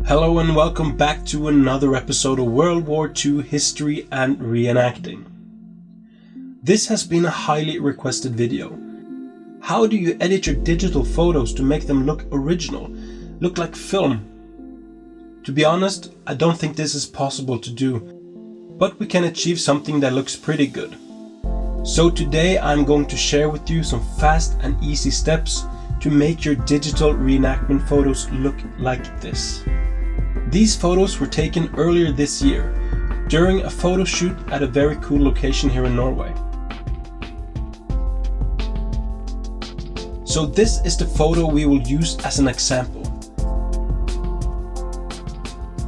Hello and welcome back to another episode of World War II History and Reenacting. This has been a highly requested video. How do you edit your digital photos to make them look original, look like film? To be honest, I don't think this is possible to do, but we can achieve something that looks pretty good. So today I'm going to share with you some fast and easy steps to make your digital reenactment photos look like this. These photos were taken earlier this year, during a photo shoot at a very cool location here in Norway. So this is the photo we will use as an example.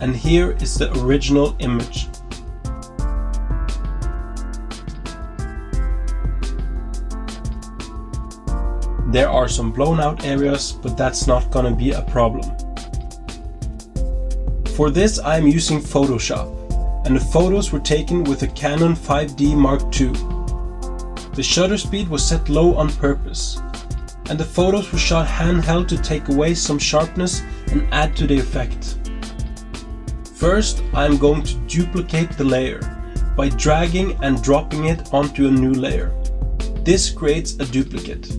And here is the original image. There are some blown out areas, but that's not gonna be a problem. For this I am using Photoshop, and the photos were taken with a Canon 5D Mark II. The shutter speed was set low on purpose, and the photos were shot handheld to take away some sharpness and add to the effect. First I am going to duplicate the layer by dragging and dropping it onto a new layer. This creates a duplicate.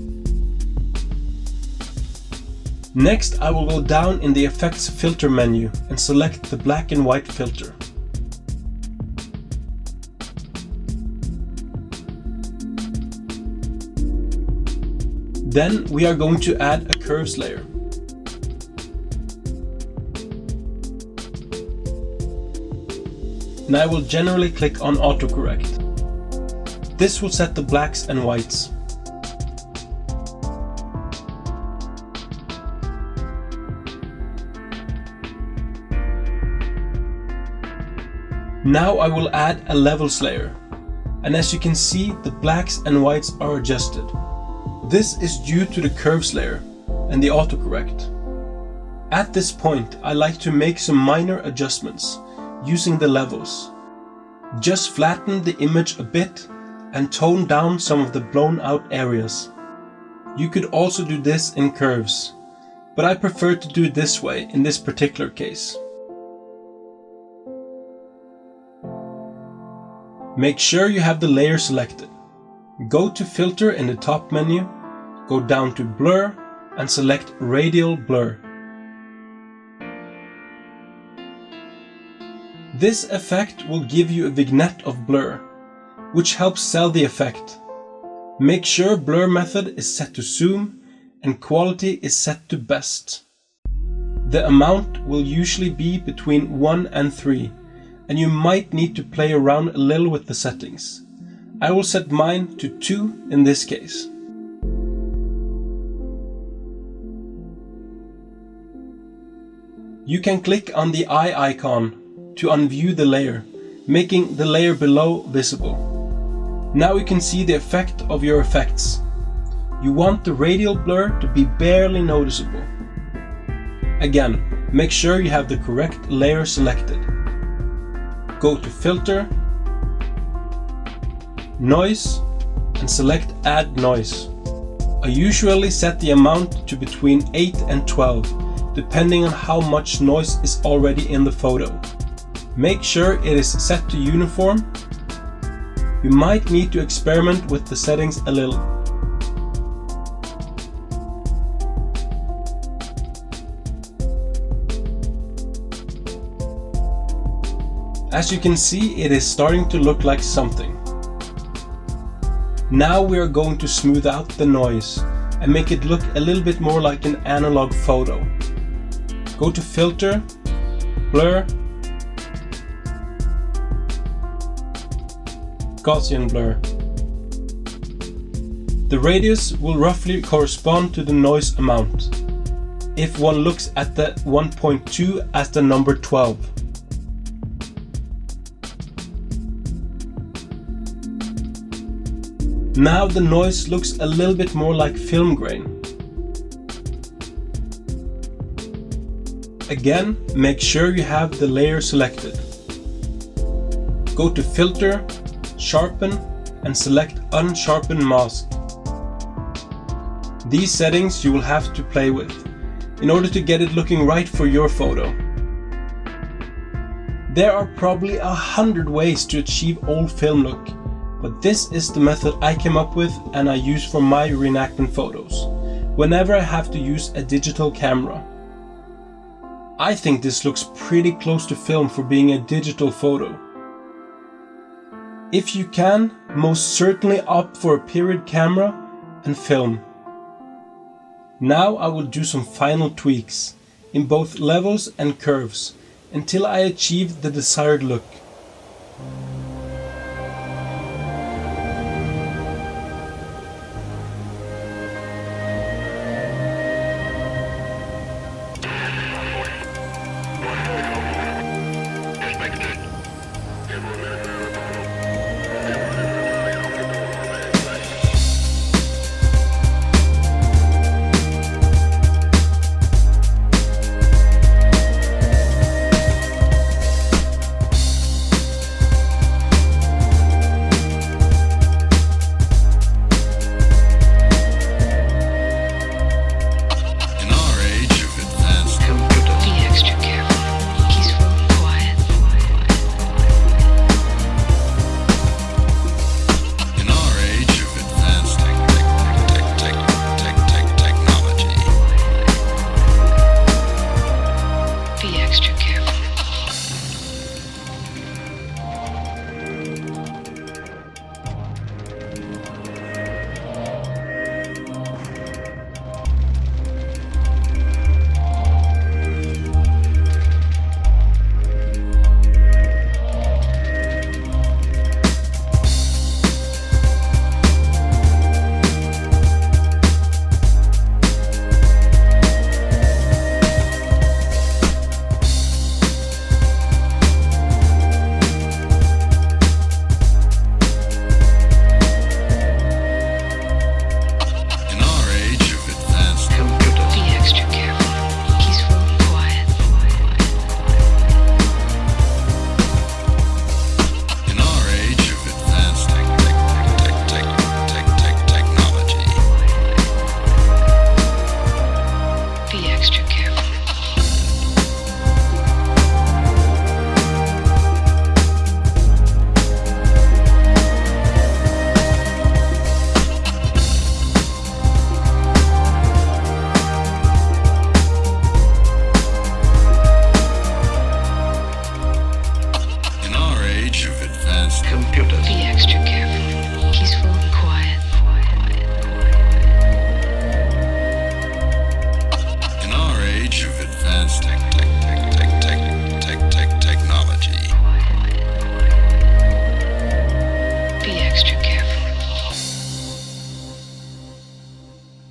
Next I will go down in the Effects filter menu and select the black and white filter. Then we are going to add a curves layer. And I will generally click on autocorrect. This will set the blacks and whites. Now I will add a levels layer, and as you can see, the blacks and whites are adjusted. This is due to the curves layer and the autocorrect. At this point I like to make some minor adjustments using the levels. Just flatten the image a bit and tone down some of the blown out areas. You could also do this in curves, but I prefer to do it this way in this particular case. Make sure you have the layer selected. Go to Filter in the top menu, go down to Blur and select Radial Blur. This effect will give you a vignette of blur, which helps sell the effect. Make sure blur method is set to zoom and quality is set to best. The amount will usually be between 1 and 3. And you might need to play around a little with the settings. I will set mine to 2 in this case. You can click on the eye icon to unview the layer, making the layer below visible. Now you can see the effect of your effects. You want the radial blur to be barely noticeable. Again, make sure you have the correct layer selected. Go to Filter, Noise, and select Add Noise. I usually set the amount to between 8 and 12, depending on how much noise is already in the photo. Make sure it is set to uniform. You might need to experiment with the settings a little. As you can see, it is starting to look like something. Now we are going to smooth out the noise and make it look a little bit more like an analog photo. Go to Filter, Blur, Gaussian Blur. The radius will roughly correspond to the noise amount, if one looks at the 1.2 as the number 12. Now the noise looks a little bit more like film grain. Again, make sure you have the layer selected. Go to Filter, Sharpen and select Unsharpen Mask. These settings you will have to play with in order to get it looking right for your photo. There are probably 100 ways to achieve old film look, but this is the method I came up with and I use for my reenactment photos, whenever I have to use a digital camera. I think this looks pretty close to film for being a digital photo. If you can, most certainly opt for a period camera and film. Now I will do some final tweaks, in both levels and curves, until I achieve the desired look.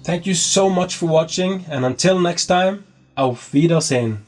Thank you so much for watching, and until next time, auf Wiedersehen.